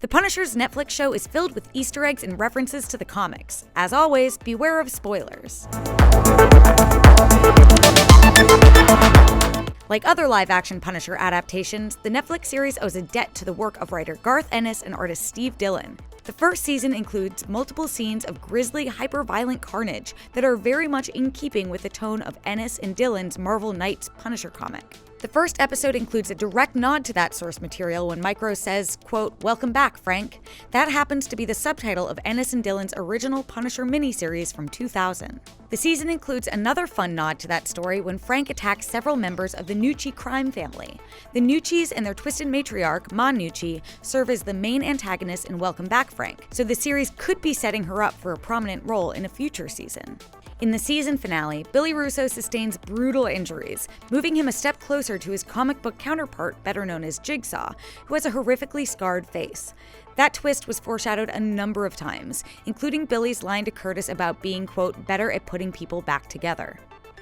The Punisher's Netflix show is filled with Easter eggs and references to the comics. As always, beware of spoilers. Like other live-action Punisher adaptations, the Netflix series owes a debt to the work of writer Garth Ennis and artist Steve Dillon. The first season includes multiple scenes of grisly, hyper-violent carnage that are very much in keeping with the tone of Ennis and Dillon's Marvel Knights Punisher comic. The first episode includes a direct nod to that source material when Micro says, quote, "Welcome back, Frank." That happens to be the subtitle of Ennis and Dillon's original Punisher miniseries from 2000. The season includes another fun nod to that story when Frank attacks several members of the Nucci crime family. The Nuccis and their twisted matriarch, Ma Nucci, serve as the main antagonists in Welcome Back, Frank, so the series could be setting her up for a prominent role in a future season. In the season finale, Billy Russo sustains brutal injuries, moving him a step closer to his comic book counterpart, better known as Jigsaw, who has a horrifically scarred face. That twist was foreshadowed a number of times, including Billy's line to Curtis about being, quote, better at putting people back together.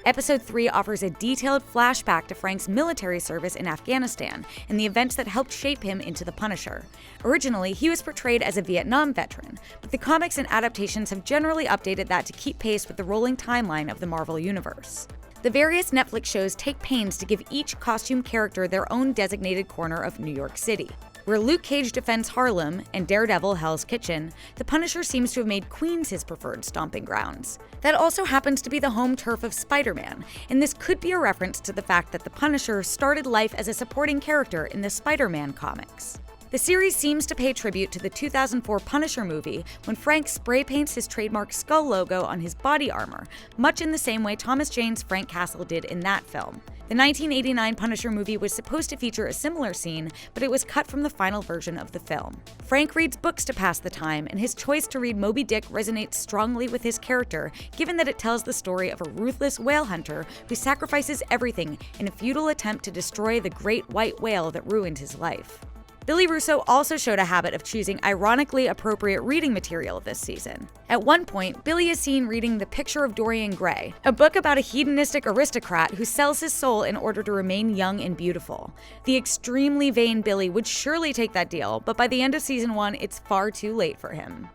Episode 3 offers a detailed flashback to Frank's military service in Afghanistan and the events that helped shape him into the Punisher. Originally, he was portrayed as a Vietnam veteran, but the comics and adaptations have generally updated that to keep pace with the rolling timeline of the Marvel Universe. The various Netflix shows take pains to give each costume character their own designated corner of New York City. Where Luke Cage defends Harlem and Daredevil Hell's Kitchen, the Punisher seems to have made Queens his preferred stomping grounds. That also happens to be the home turf of Spider-Man, and this could be a reference to the fact that the Punisher started life as a supporting character in the Spider-Man comics. The series seems to pay tribute to the 2004 Punisher movie when Frank spray paints his trademark skull logo on his body armor, much in the same way Thomas Jane's Frank Castle did in that film. The 1989 Punisher movie was supposed to feature a similar scene, but it was cut from the final version of the film. Frank reads books to pass the time, and his choice to read Moby Dick resonates strongly with his character, given that it tells the story of a ruthless whale hunter who sacrifices everything in a futile attempt to destroy the great white whale that ruined his life. Billy Russo also showed a habit of choosing ironically appropriate reading material this season. At one point, Billy is seen reading The Picture of Dorian Gray, a book about a hedonistic aristocrat who sells his soul in order to remain young and beautiful. The extremely vain Billy would surely take that deal, but by the end of season 1, it's far too late for him.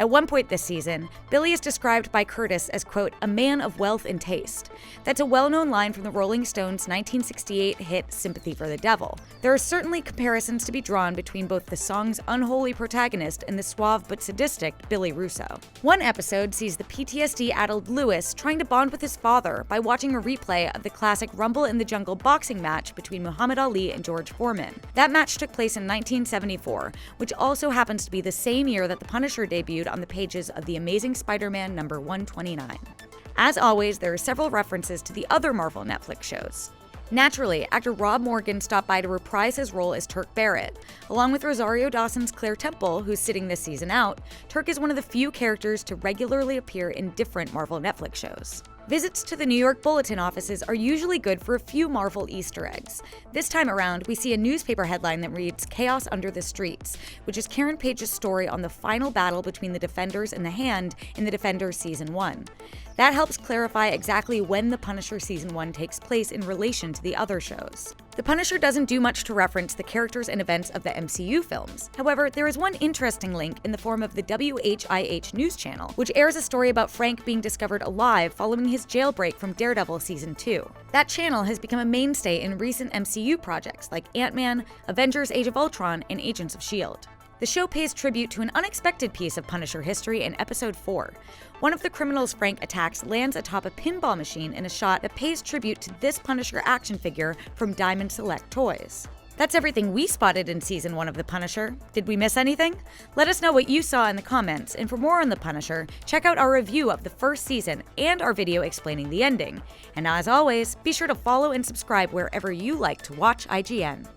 At one point this season, Billy is described by Curtis as, quote, a man of wealth and taste. That's a well-known line from the Rolling Stones' 1968 hit Sympathy for the Devil. There are certainly comparisons to be drawn between both the song's unholy protagonist and the suave but sadistic Billy Russo. One episode sees the PTSD-addled Lewis trying to bond with his father by watching a replay of the classic Rumble in the Jungle boxing match between Muhammad Ali and George Foreman. That match took place in 1974, which also happens to be the same year that the Punisher debuted on the pages of The Amazing Spider-Man number 129. As always, there are several references to the other Marvel Netflix shows. Naturally, actor Rob Morgan stopped by to reprise his role as Turk Barrett. Along with Rosario Dawson's Claire Temple, who's sitting this season out, Turk is one of the few characters to regularly appear in different Marvel Netflix shows. Visits to the New York Bulletin offices are usually good for a few Marvel Easter eggs. This time around, we see a newspaper headline that reads "Chaos Under the Streets," which is Karen Page's story on the final battle between the Defenders and the Hand in the Defenders Season 1. That helps clarify exactly when The Punisher Season 1 takes place in relation to the other shows. The Punisher doesn't do much to reference the characters and events of the MCU films. However, there is one interesting link in the form of the WHIH news channel, which airs a story about Frank being discovered alive following his jailbreak from Daredevil Season 2. That channel has become a mainstay in recent MCU projects like Ant-Man, Avengers Age of Ultron, and Agents of S.H.I.E.L.D. The show pays tribute to an unexpected piece of Punisher history in Episode 4. One of the criminals Frank attacks lands atop a pinball machine in a shot that pays tribute to this Punisher action figure from Diamond Select Toys. That's everything we spotted in Season 1 of The Punisher. Did we miss anything? Let us know what you saw in the comments, and for more on The Punisher, check out our review of the first season and our video explaining the ending. And as always, be sure to follow and subscribe wherever you like to watch IGN.